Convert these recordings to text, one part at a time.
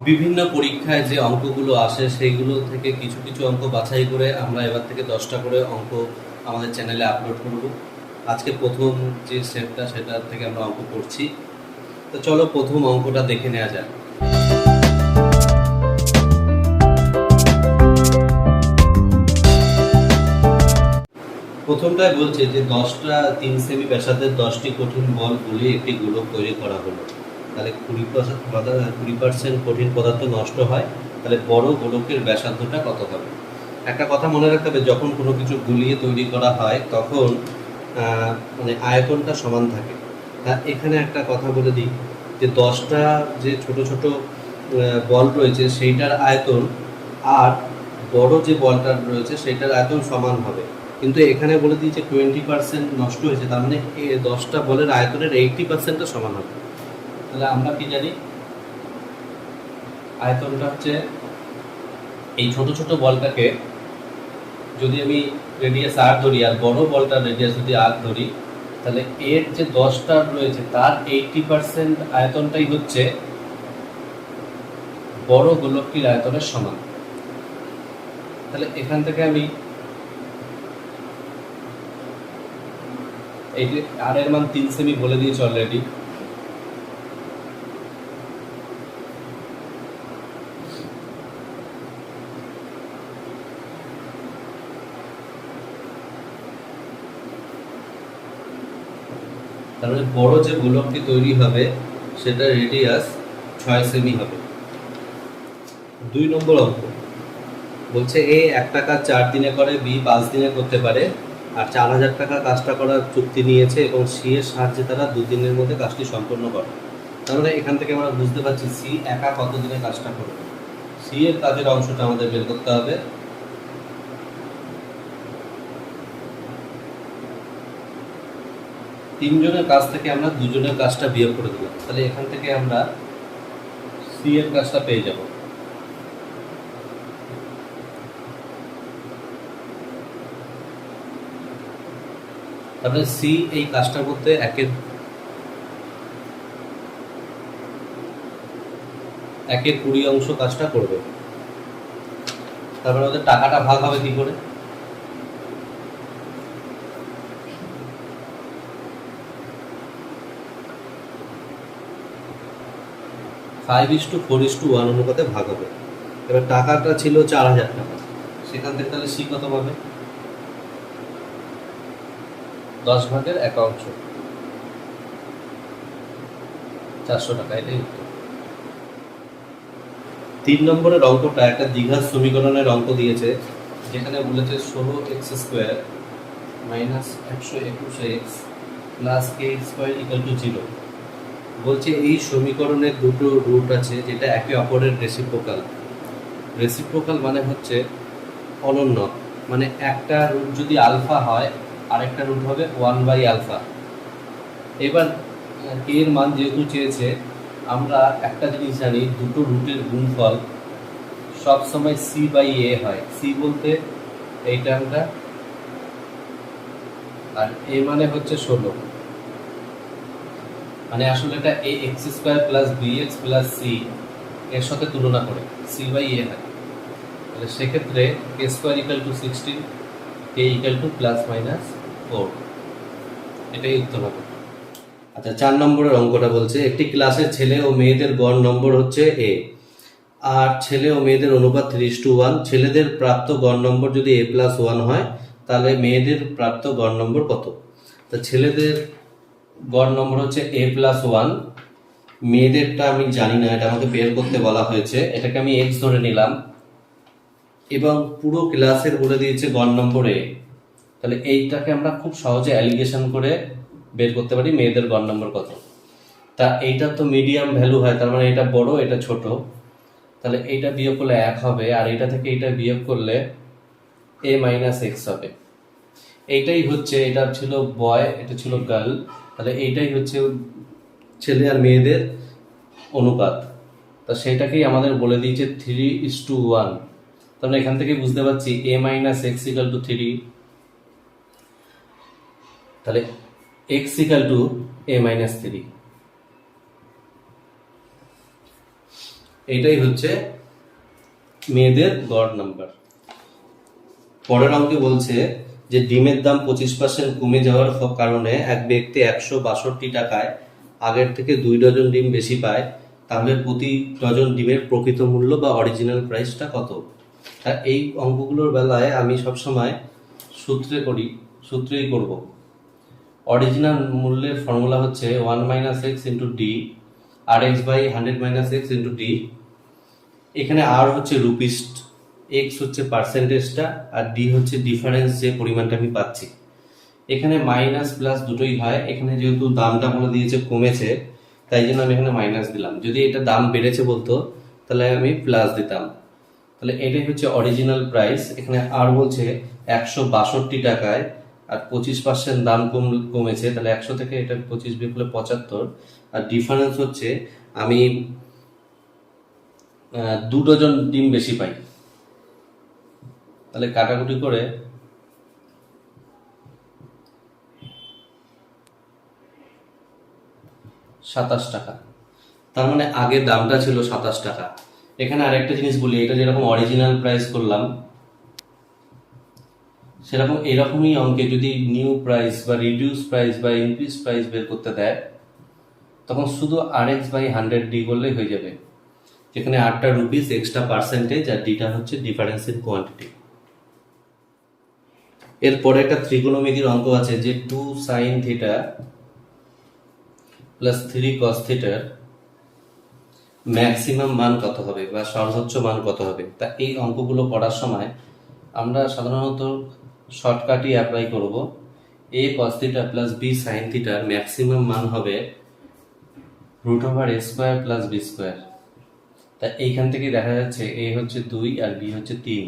বিভিন্ন পরীক্ষায় যে অঙ্কগুলো আসে সেইগুলো থেকে কিছু কিছু অঙ্ক বাছাই করে আমরা এবার থেকে 10টা করে অঙ্ক আমাদের চ্যানেলে আপলোড করব। আজকে প্রথম যে সেটটা সেটা থেকে আমরা অঙ্ক করছি। তো চলো প্রথম অঙ্কটা দেখে নেওয়া যাক। প্রথমটায় বলছে যে 10টা 3 সেমি ব্যাসার্ধের 10টি কঠিন বল গুলিয়ে একটি গোলক তৈরি করা হলো। তাহলে 20% কঠিন পদার্থ নষ্ট হয়, তাহলে বড় গোলকের ব্যাসার্ধটা কত হবে? একটা কথা মনে রাখতে হবে, যখন কোনো কিছু গুলিয়ে তৈরি করা হয় তখন মানে আয়তনটা সমান থাকে। তা এখানে একটা কথা বলে দিই যে 10টা যে ছোট ছোট বল রয়েছে সেইটার আয়তন আর বড় যে বলটা রয়েছে সেইটার আয়তন সমান হবে, কিন্তু এখানে বলে দিই যে 20% নষ্ট হয়েছে, তার মানে 10টা বলের আয়তনের 80%টা সমান হবে। তাহলে আমরা কি জানি, আয়তনটা হচ্ছে এই ছোট ছোট বলটাকে যদি আমি রেডিয়াস আর ধরি আর বড় বলটার রেডিয়াস যদি আর ধরি, তাহলে এর যে 10টা রয়েছে তার 80% আয়তনটাই হচ্ছে বড় গোলকটির আয়তনের সমান। তাহলে এখান থেকে আমি এই যে আর এর মান 3 সেমি বলে দিয়েছি অলরেডি। তার মানে বড় যে গোলকটি তৈরি হবে সেটা রেডিয়াস 6 সেমি হবে। 2 নম্বর অঙ্ক বলছে এ 1 টাকা 4 দিনে করে, বি 5 দিনে করতে পারে, আর 4000 টাকা কাজটা করার চুক্তি নিয়েছে এবং সি এর সাহায্যে তারা 2 দিনের মধ্যে কাজটি সম্পন্ন করে। তার মানে এখান থেকে আমরা বুঝতে পারছি সি একা কত দিনে কাজটা করবে। সি এর কাজের অংশটা আমাদের বের করতে হবে। তিনজনের কাজ থেকে আমরা দুজনের কাজটা বিয়োগ করে দিলাম, তাহলে এখান থেকে আমরা সি এর কাজটা পেয়ে যাব। তারপরে সি এই কাজটার মধ্যে একের 20 অংশ কাজটা করবে। তারপরে ওদের টাকাটা ভাগ হবে কি করে? 5:4:1 অনুপাতে ভাগ হবে। এবার টাকাটা ছিল 4000 টাকা, সেখান থেকে তাহলে সি কত পাবে? 10 ভাগের 1 অংশ, 400 টাকা। এটাই উত্তর। 3 নম্বরের অঙ্কটা একটা দ্বিঘাত সমীকরণের অঙ্ক দিয়েছে, যেখানে বলেছে 16x² minus 121x plus k² = 0। বলছে এই সমীকরণের দুটো রুট আছে যেটা একে অপরের রেসিপ্রোকাল। রেসিপ্রোকাল মানে হচ্ছে অনন্য, মানে একটা রুট যদি আলফা হয় আরেকটা রুট হবে 1/α। এবার এর মান যেহেতু চেয়েছে, আমরা একটা জিনিস জানি, দুটো রুটের গুণফল সব সময় c/a হয়। সি বলতে এই টার্মটা, আর এ মানে হচ্ছে 16, মানে আসলে এটা ax² plus bx plus c এর সাথে তুলনা করে c/a হয়। তাহলে সেক্ষেত্রে k² = 16, k ±4, এটাই উত্তর হবে। আচ্ছা, 4 নম্বরের অঙ্কটা বলছে একটি ক্লাসের ছেলে ও মেয়েদের গড় নম্বর হচ্ছে a, আর ছেলে ও মেয়েদের অনুপাত 3:1। ছেলেদের প্রাপ্ত গড় নম্বর যদি a+1 হয়, তাহলে মেয়েদের প্রাপ্ত গড় নম্বর কত? তা ছেলেদের গড় নম্বর হচ্ছে a+1, মেয়েদেরটা আমি জানি না, এটা আমাকে বের করতে বলা হয়েছে, এটাকে আমি x ধরে নিলাম, এবং পুরো ক্লাসের বলে দিয়েছে গড় নম্বর a। তাহলে এইটাকে আমরা খুব সহজে অ্যালিগেশন করে বের করতে পারি মেয়েদের গড় নম্বর কত। তা এইটা তো মিডিয়াম ভ্যালু হয়, তার মানে এটা বড় এটা ছোট, তাহলে এইটা বিয়োগ করলে 1 হবে, আর এইটা থেকে এইটা বিয়োগ করলে a-x হবে। এইটাই হচ্ছে, এটা ছিল বয়, এটা ছিল গার্ল, তাহলে এইটাই হচ্ছে ছেলে আর মেয়েদের অনুপাত। তা সেটাকেই আমাদের বলে দিয়েছে 3:1। তাহলে এখান থেকে বুঝতে পারছি a-x = 3, তাহলে x = a-3। এইটাই হচ্ছে মেয়েদের গড় নাম্বার। পরের অঙ্কে বলছে যে ডিমের দাম 25% কমে যাওয়ার কারণে এক ব্যক্তি 162 টাকায় আগের থেকে 2 ডজন ডিম বেশি পায়, তাহলে প্রতি ডজন ডিমের প্রকৃত মূল্য বা অরিজিনাল প্রাইসটা কত? তা এই অঙ্কগুলোর বেলায় আমি সবসময় সূত্রেই করব। অরিজিনাল মূল্যের ফর্মুলা হচ্ছে 1 minus x into D R x by 100 minus x into D. এখানে আর হচ্ছে রুপিস, এক্স হচ্ছে পার্সেন্টেজটা, আর ডি হচ্ছে ডিফারেন্স, যে পরিমাণটা আমি পাচ্ছি। এখানে মাইনাস প্লাস দুটোই হয়, এখানে যেহেতু দামটা বলে দিয়েছে কমেছে, তাই জন্য আমি এখানে মাইনাস দিলাম। যদি এটা দাম বেড়েছে বলতো তাহলে আমি প্লাস দিতাম। তাহলে এটাই হচ্ছে অরিজিনাল প্রাইস। এখানে আর বলছে 162 টাকায়, আর 25% দাম কমেছে, তাহলে 100 থেকে এটা 25 বিয়োগ করলে 75, আর ডিফারেন্স হচ্ছে আমি 2 ডজন ডিম বেশি পাই। তাহলে কাটাকুটি করে 27 টাকা। তার মানে আগের দামটা ছিল 27 টাকা। এখানে আরেকটা জিনিস বলি, এটা যেরকম অরিজিনাল প্রাইস করলাম, সেরকম এরকমই অঙ্কে যদি নিউ প্রাইস বা রিডিউস প্রাইস বা ইনক্রিজ প্রাইস বের করতে দেয়, তখন শুধু আর এক্স বাই 100 ডি করলেই হয়ে যাবে, যেখানে আরটা রুপিস, এক্সট্রা পার্সেন্টেজ, আর ডিটা হচ্ছে ডিফারেন্স ইন কোয়ান্টিটি। এরপরে একটা ত্রিকোণমিতির অঙ্ক আছে যে 2 সাইন থিটা প্লাস 3 কস থিটার ম্যাক্সিমাম মান কত হবে বা সর্বোচ্চ মান কত হবে। তা এই অঙ্কগুলো করার সময় আমরা সাধারণত শর্টকাটই অ্যাপ্লাই করব। A cos theta plus b sine থিটার ম্যাক্সিমাম মান হবে √a square plus b square. তা এইখান থেকে দেখা যাচ্ছে এ হচ্ছে 2 আর বি হচ্ছে 3,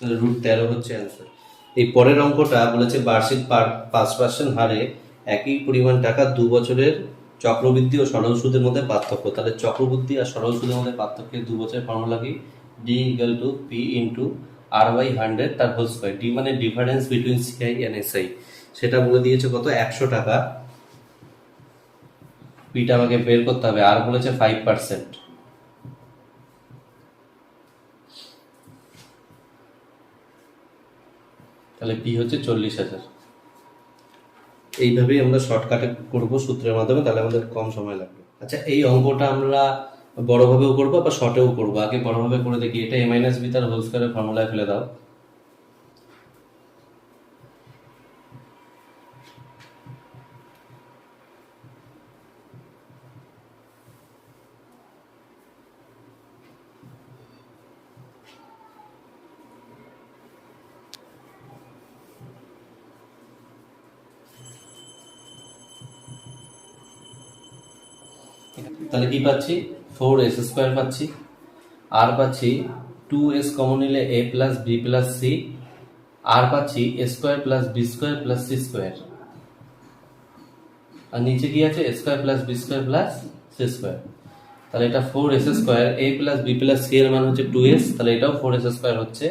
√13 হচ্ছে অ্যান্সার। এই পরের অঙ্কটা বলেছে বার্ষিক 5% হারে একই পরিমাণ টাকা 2 বছরের চক্রবৃদ্ধি ও সরল সুদের মধ্যে পার্থক্য। তাহলে চক্রবৃদ্ধি আর সরল সুদের মধ্যে পার্থক্যের 2 বছরের ফর্মুলা কি? D equal to P into R by 100 তার হোল স্কয়ার। ডি মানে difference between CI and SI, সেটা বলে দিয়েছে কত? 100 টাকা। পিটা আমাকে বের করতে হবে, আর বলেছে 5%, তাহলে পি হচ্ছে 40,000। এইভাবেই আমরা শর্টকাটে করব সূত্রের মাধ্যমে, তাহলে আমাদের কম সময় লাগবে। আচ্ছা, এই অঙ্কটা আমরা বড়ভাবেও করবো বা শর্টেও করবো। আগে বড়ভাবে করে দেখি। এটা এ মাইনাস বি তার হোল স্কয়ারের ফর্মুলায় ফেলে দাও। তাহলে কি পাচ্ছি? 4s স্কোয়ার পাচ্ছি, আর পাচ্ছি 2s কমন নিলে a plus B plus c, আর পাচ্ছি a square plus b square plus c square, আর নিচে কি আছে? a square plus b square plus c square. তাহলে এটা 4s square, a plus B plus c এর মান হচ্ছে 2s, তাহলে এটাও 4s স্কোয়ার হচ্ছে,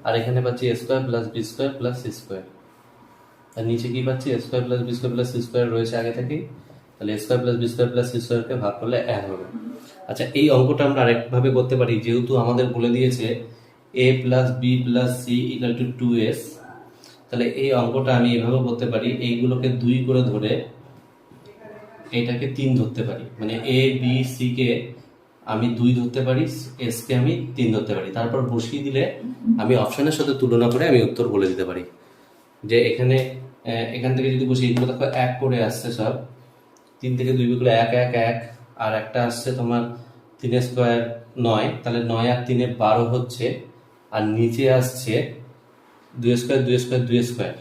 আর এখানে পাচ্ছি a square plus b square plus c square, আর নিচে কি পাচ্ছি? a square plus b square plus c square রয়েছে আগে থেকেই, তাহলে a square plus b square plus c স্কোয়ারকে ভাগ করলে 1 হবে। আচ্ছা, এই অঙ্কটা আমরা আরেকভাবে করতে পারি। যেহেতু আমাদের বলে দিয়েছে a plus B plus C equal to 2s, তাহলে এই অঙ্কটা আমি এভাবে করতে পারি। এইগুলোকে 2 করে ধরে এইটাকে 3 ধরতে পারি, মানে এ বি সি কে আমি 2 ধরতে পারি, এস কে আমি 3 ধরতে পারি। তারপর বসিয়ে দিলে আমি অপশনের সাথে তুলনা করে আমি উত্তর বলে দিতে পারি। যে এখান থেকে যদি বসি, এগুলো দেখো 1 করে আসছে সব, 3 থেকে 2 বিয়োগ করলে 1 1 1, আর একটা আসছে তোমার 3 স্কোয়ার 9, তাহলে 9 আর 3 12 হচ্ছে, আর নিচে আসছে 2 স্কোয়ার 2 স্কোয়ার 2 স্কোয়ার,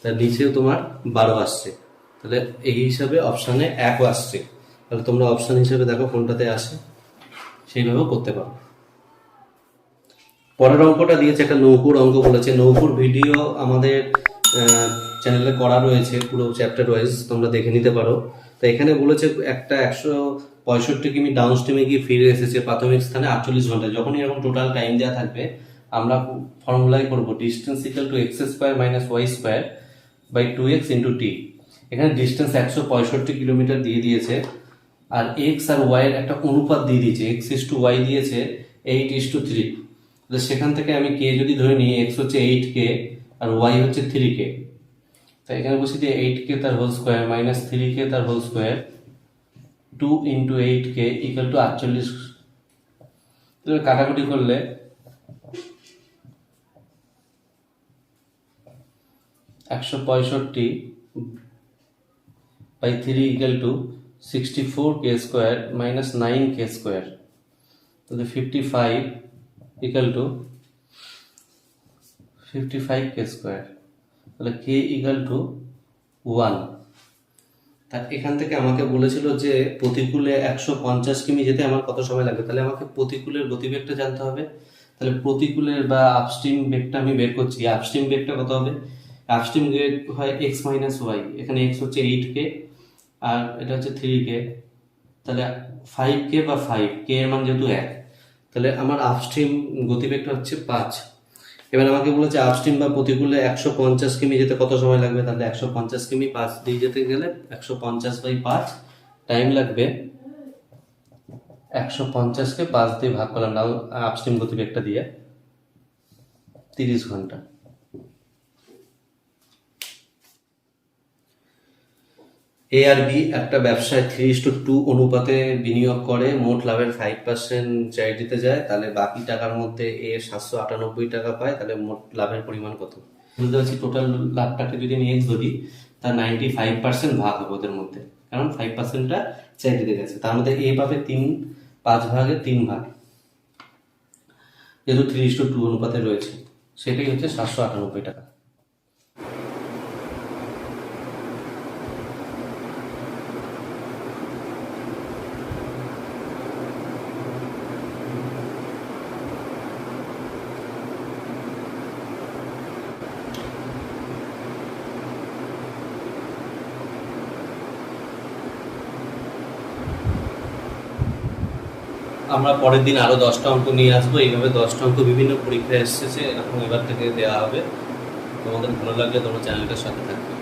তার নিচেও তোমার 12 আসছে। তাহলে এই হিসাবে অপশানে 1ও আসছে। তাহলে তোমরা অপশান হিসাবে দেখো কোনটাতে আসে, সেইভাবেও করতে পারো। পরের অঙ্কটা দিয়েছে একটা নৌকুর অঙ্ক বলেছে। নৌকুর ভিডিও আমাদের চ্যানেলে করা রয়েছে, পুরো চ্যাপ্টার ওয়াইজ, তোমরা দেখে নিতে পারো। তো এখানে বলেছে একটা 165 কিমি ডাউন স্ট্রিমে গিয়ে ফিরে এসেছে প্রাথমিক স্থানে 48 ঘন্টায়। যখন এরকম টোটাল টাইম দেওয়া থাকবে, আমরা ফর্মুলাই করব distance equal to x square minus y square by 2x into t. এখানে ডিস্টেন্স 165 কিলোমিটার দিয়ে দিয়েছে, আর এক্স আর ওয়াই এর একটা অনুপাত দিয়ে দিয়েছে, এক্স ইস টু ওয়াই দিয়েছে 8:3। তাহলে সেখান থেকে আমি কে যদি ধরে নিই, এক্স হচ্ছে 8k আর ওয়াই হচ্ছে 3k, তাই এখানে বসে দিয়ে 8k তার হোল স্কোয়ার মাইনাস 3k তার whole square 2 into 8k equal to 48। কাটাকুটি করলে 165/3 equal to 64k square minus 9k square, তাহলে 55 ইকুয়াল টু 55k স্কোয়ার, তাহলে k ইকুয়াল টু 1। তার এখান থেকে আমাকে বলেছিল যে প্রতিকূলে 150 কিমি যেতে আমার কত সময় লাগবে, তাহলে আমাকে প্রতিকূলের গতিবেগটা জানতে হবে। তাহলে প্রতিকূলের বা আপস্ট্রিম বেগটা আমি বের করছি। আপস্ট্রিম বেগটা কত হবে? আপস্ট্রিম বেগ হয় x মাইনাস ওয়াই, এখানে x হচ্ছে 8k আর এটা হচ্ছে 3k, তাহলে 5k বা 5k এর মান যেহেতু 1, তাহলে আমার আপস্ট্রিম গতিবেগটা হচ্ছে 5। এবার আমাকে বলেছে আপস্ট্রিম বা প্রতিকূলে 150 কিমি যেতে কত সময় লাগবে, তাহলে 150 কিমি 5 দিয়ে যেতে গেলে 150/5 টাইম লাগবে। 150কে 5 দিয়ে ভাগ করলাম না আপস্ট্রিম গতিবেগটা দিয়ে, 30 ঘন্টা। এ আর বি একটা ব্যবসায় 3:2 অনুপাতে বিনিয়োগ করে, মোট লাভের 5% চ্যারিটিতে যায়, তাহলে বাকি টাকার মধ্যে এ 798 টাকা পায়, তাহলে মোট লাভের পরিমাণ কত? বুঝতে পারছি টোটাল লাভটাকে যদি আমি এক্স ধরি, তার 95% ভাগ হবে ওদের মধ্যে, কারণ 5%টা চ্যারিটিতে গেছে। তার মধ্যে এ পাবে 5 ভাগের 3 ভাগ, যেহেতু 3:2 অনুপাতে রয়েছে, সেটাই হচ্ছে 798 টাকা। আমরা পরের দিন আরো 10টা অঙ্ক নিয়ে আসবো। এইভাবে 10টা অঙ্ক বিভিন্ন পরীক্ষায় এসেছে, এখন এবার থেকে দেওয়া হবে। তোমাদের ভালো লাগলে তোমরা চ্যানেলটার সাথে থাকবে।